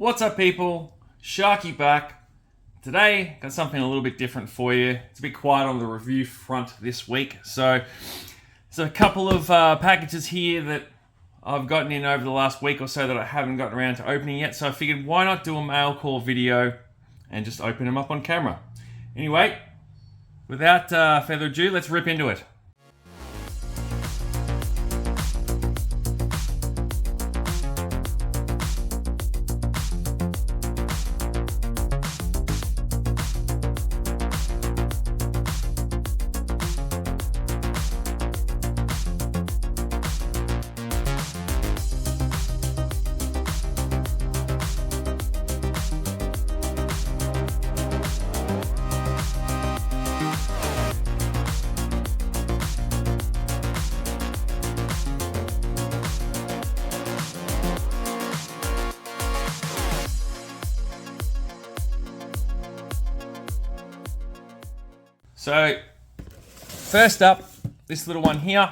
What's up, people? Sharky back. Today, got something a little bit different for you. It's a bit quiet on the review front this week. So, there's a couple of packages here that I've gotten in over the last week or so that I haven't gotten around to opening yet. So I figured, why not do a mail call video and just open them up on camera. Anyway, without further ado, let's rip into it. So, first up, this little one here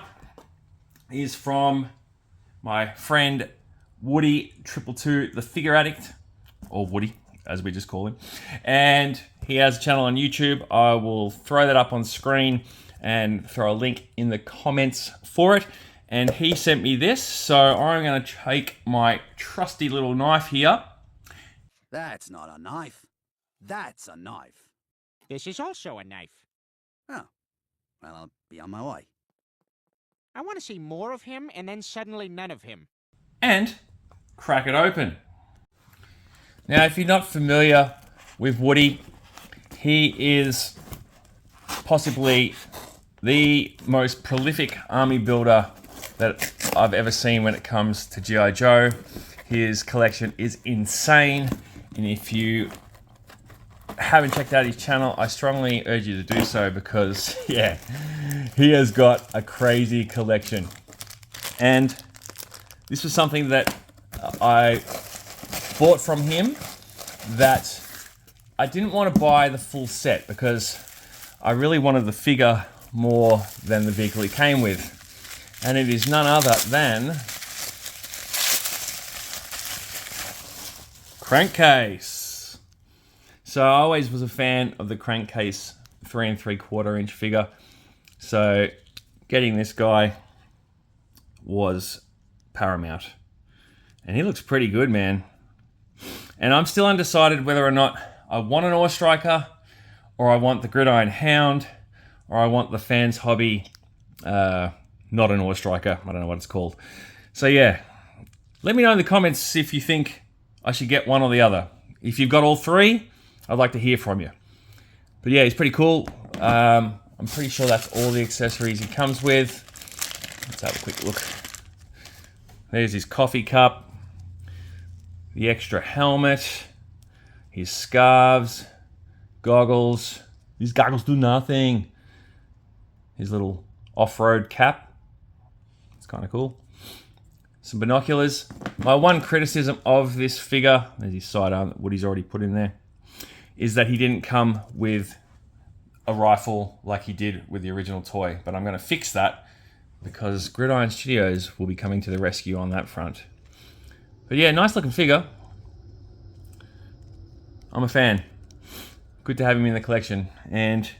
is from my friend Woody222, the Figure Addict, or Woody, as we just call him. And he has a channel on YouTube. I will throw that up on screen and throw a link in the comments for it. And he sent me this, so I'm going to take my trusty little knife here. That's not a knife. That's a knife. This is also a knife. Oh, well, I'll be on my way. I want to see more of him and then suddenly none of him. And crack it open. Now, if you're not familiar with Woody, he is possibly the most prolific army builder that I've ever seen when it comes to G.I. Joe. His collection is insane, and if you haven't checked out his channel, I strongly urge you to do so because, yeah, he has got a crazy collection. And this was something that I bought from him that I didn't want to buy the full set because I really wanted the figure more than the vehicle he came with. And it is none other than Crankcase. So I always was a fan of the Crankcase 3 3/4 inch figure. So getting this guy was paramount. And he looks pretty good, man. And I'm still undecided whether or not I want an Ore Striker, or I want the Gridiron Hound, or I want the Fans Hobby, not an Ore Striker. I don't know what it's called. So yeah, let me know in the comments if you think I should get one or the other. If you've got all three, I'd like to hear from you. But yeah, he's pretty cool. I'm pretty sure that's all the accessories he comes with. Let's have a quick look. There's his coffee cup, the extra helmet, his scarves, goggles. These goggles do nothing. His little off-road cap. It's kind of cool. Some binoculars. My one criticism of this figure, there's his sidearm that Woody's already put in there, is that he didn't come with a rifle like he did with the original toy. But I'm going to fix that because Gridiron Studios will be coming to the rescue on that front. But yeah, nice looking figure. I'm a fan. Good to have him in the collection. And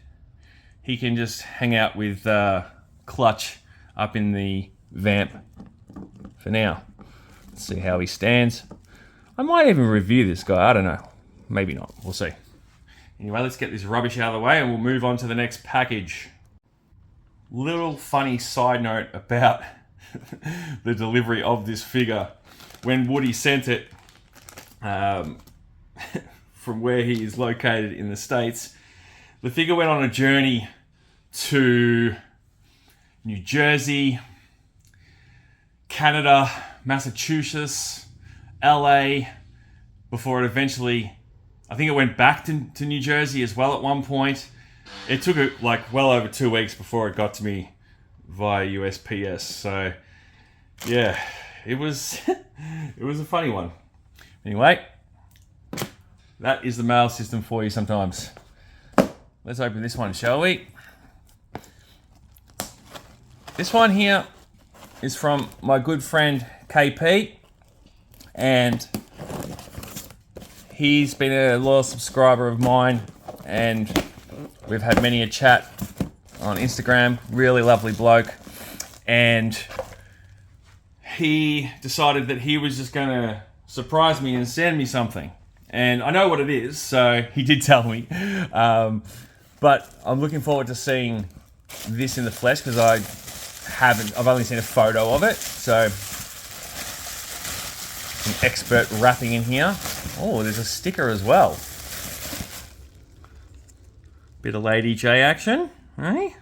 he can just hang out with Clutch up in the VAMP for now. Let's see how he stands. I might even review this guy. I don't know. Maybe not. We'll see. Anyway, let's get this rubbish out of the way and we'll move on to the next package. Little funny side note about the delivery of this figure. When Woody sent it from where he is located in the States, the figure went on a journey to New Jersey, Canada, Massachusetts, LA, before it eventually, I think it went back to New Jersey as well at one point. It took it like well over 2 weeks before it got to me via USPS. So yeah, it was it was a funny one. Anyway, that is the mail system for you sometimes. Let's open this one, shall we? This one here is from my good friend KP, and he's been a loyal subscriber of mine, and we've had many a chat on Instagram. Really lovely bloke. And he decided that he was just going to surprise me and send me something. And I know what it is, so he did tell me. But I'm looking forward to seeing this in the flesh because I've only seen a photo of it. So, some expert wrapping in here. Oh, there's a sticker as well. Bit of Lady J action. Hey,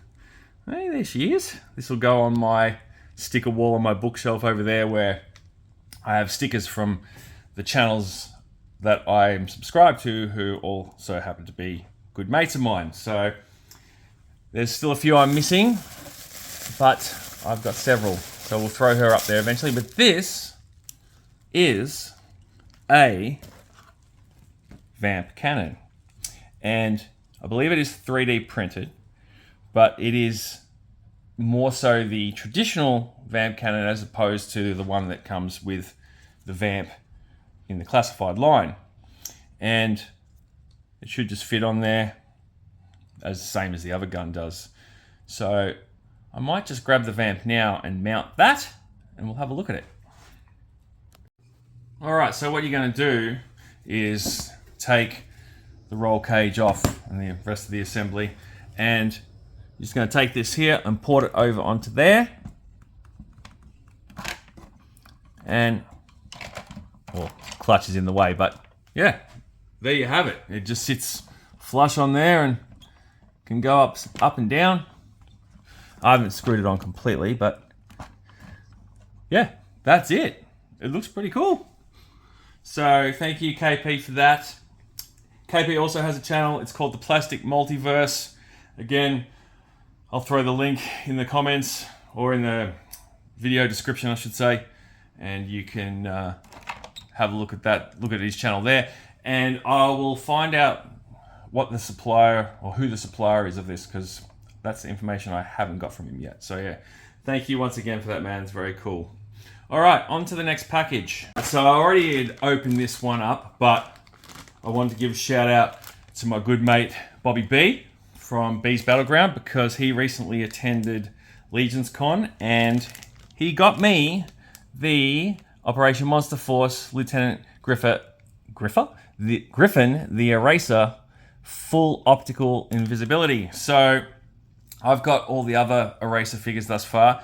there she is. This will go on my sticker wall on my bookshelf over there where I have stickers from the channels that I'm subscribed to who also happen to be good mates of mine. So there's still a few I'm missing, but I've got several. So we'll throw her up there eventually. But this is a VAMP cannon. And I believe it is 3D printed, but it is more so the traditional VAMP cannon as opposed to the one that comes with the VAMP in the classified line. And it should just fit on there as the same as the other gun does. So I might just grab the VAMP now and mount that, and we'll have a look at it. All right, so what you're going to do is take the roll cage off and the rest of the assembly, and you're just going to take this here and port it over onto there. And, well, clutch is in the way, but yeah, there you have it. It just sits flush on there and can go up and down. I haven't screwed it on completely, but yeah, that's it. It looks pretty cool. So thank you, KP, for that. KP also has a channel. It's called the Plastic Multiverse. Again, I'll throw the link in the comments or in the video description, I should say, and you can have a look at that. Look at his channel there, and I will find out what the supplier or who the supplier is of this, because that's the information I haven't got from him yet. So yeah, thank you once again for that, man. It's very cool. All right, on to the next package. So I already had opened this one up, but I wanted to give a shout out to my good mate Bobby B from B's Battleground, because he recently attended Legions Con and he got me the Operation Monster Force Lieutenant Griffin, the Eraser full optical invisibility. So I've got all the other Eraser figures thus far.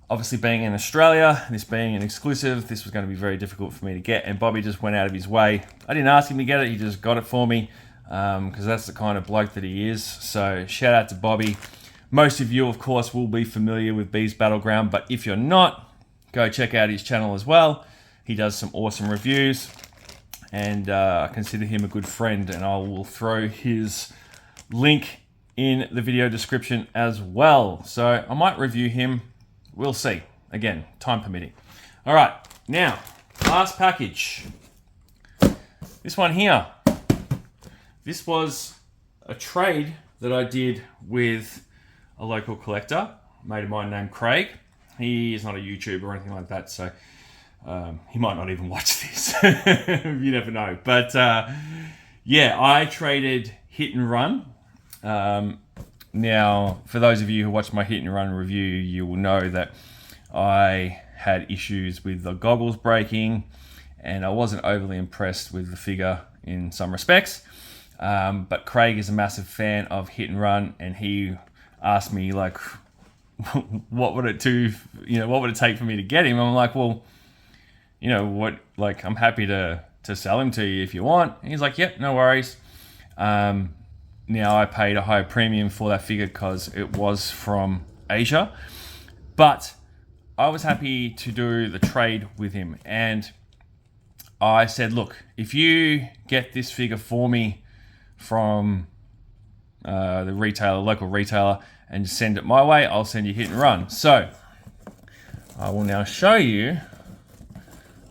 Obviously, being in Australia, this being an exclusive, this was going to be very difficult for me to get, and Bobby just went out of his way. I didn't ask him to get it, he just got it for me, because that's the kind of bloke that he is. So shout out to Bobby. Most of you, of course, will be familiar with B's Battleground, but if you're not, go check out his channel as well. He does some awesome reviews, and I consider him a good friend, and I will throw his link in the video description as well. So I might review him. We'll see. Again, time permitting. All right, now, last package. This one here. This was a trade that I did with a local collector, a mate of mine named Craig. He is not a YouTuber or anything like that, so he might not even watch this. You never know. But yeah, I traded Hit and Run. Now, for those of you who watched my Hit and Run review, you will know that I had issues with the goggles breaking, and I wasn't overly impressed with the figure in some respects. But Craig is a massive fan of Hit and Run, and he asked me, like, what would it do? You know, what would it take for me to get him? I'm like, well, you know what? Like, I'm happy to sell him to you if you want. And he's like, yep, no worries. Now, I paid a higher premium for that figure because it was from Asia, but I was happy to do the trade with him. And I said, look, if you get this figure for me from the retailer, local retailer, and send it my way, I'll send you Hit and Run. So I will now show you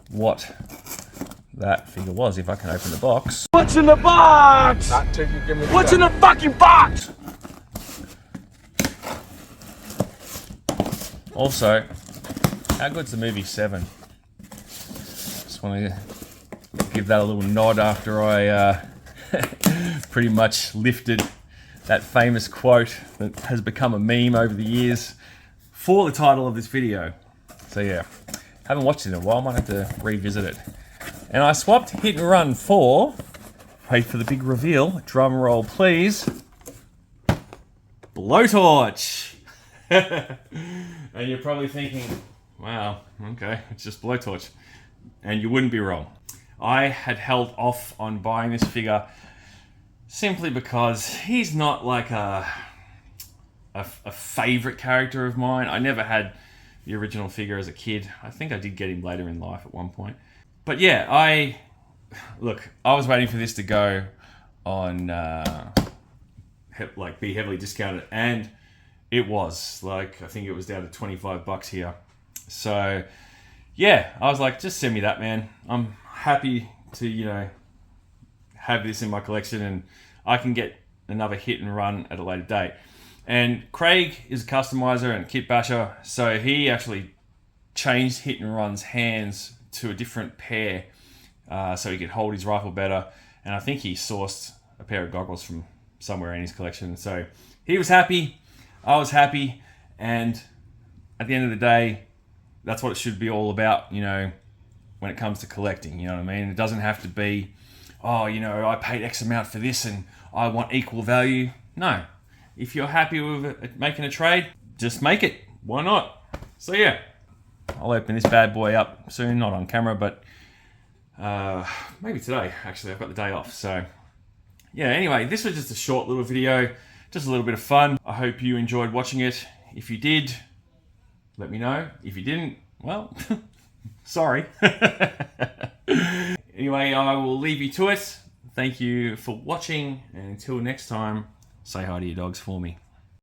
what that figure was, if I can open the box. What's in the box? What's in the fucking box? Also, how good's the movie 7? Just want to give that a little nod after I pretty much lifted that famous quote that has become a meme over the years for the title of this video. So yeah, haven't watched it in a while, might have to revisit it. And I swapped Hit and Run for, wait for the big reveal, drum roll please, Blowtorch. And you're probably thinking, wow, okay, it's just Blowtorch. And you wouldn't be wrong. I had held off on buying this figure simply because he's not like a favorite character of mine. I never had the original figure as a kid. I think I did get him later in life at one point. But yeah, I was waiting for this to go on, like be heavily discounted, and it was. Like, I think it was down to $25 here. So yeah, I was like, just send me that, man. I'm happy to, you know, have this in my collection, and I can get another Hit and Run at a later date. And Craig is a customizer and kit basher, so he actually changed Hit and Run's hands to a different pair so he could hold his rifle better. And I think he sourced a pair of goggles from somewhere in his collection. So he was happy, I was happy, and at the end of the day, that's what it should be all about, you know, when it comes to collecting, you know what I mean? It doesn't have to be, oh, you know, I paid X amount for this and I want equal value. No. If you're happy with making a trade, just make it. Why not? So yeah, I'll open this bad boy up soon, not on camera, but maybe today, actually. I've got the day off. So yeah, anyway, this was just a short little video, just a little bit of fun. I hope you enjoyed watching it. If you did, let me know. If you didn't, well, sorry. Anyway, I will leave you to it. Thank you for watching, and until next time, say hi to your dogs for me.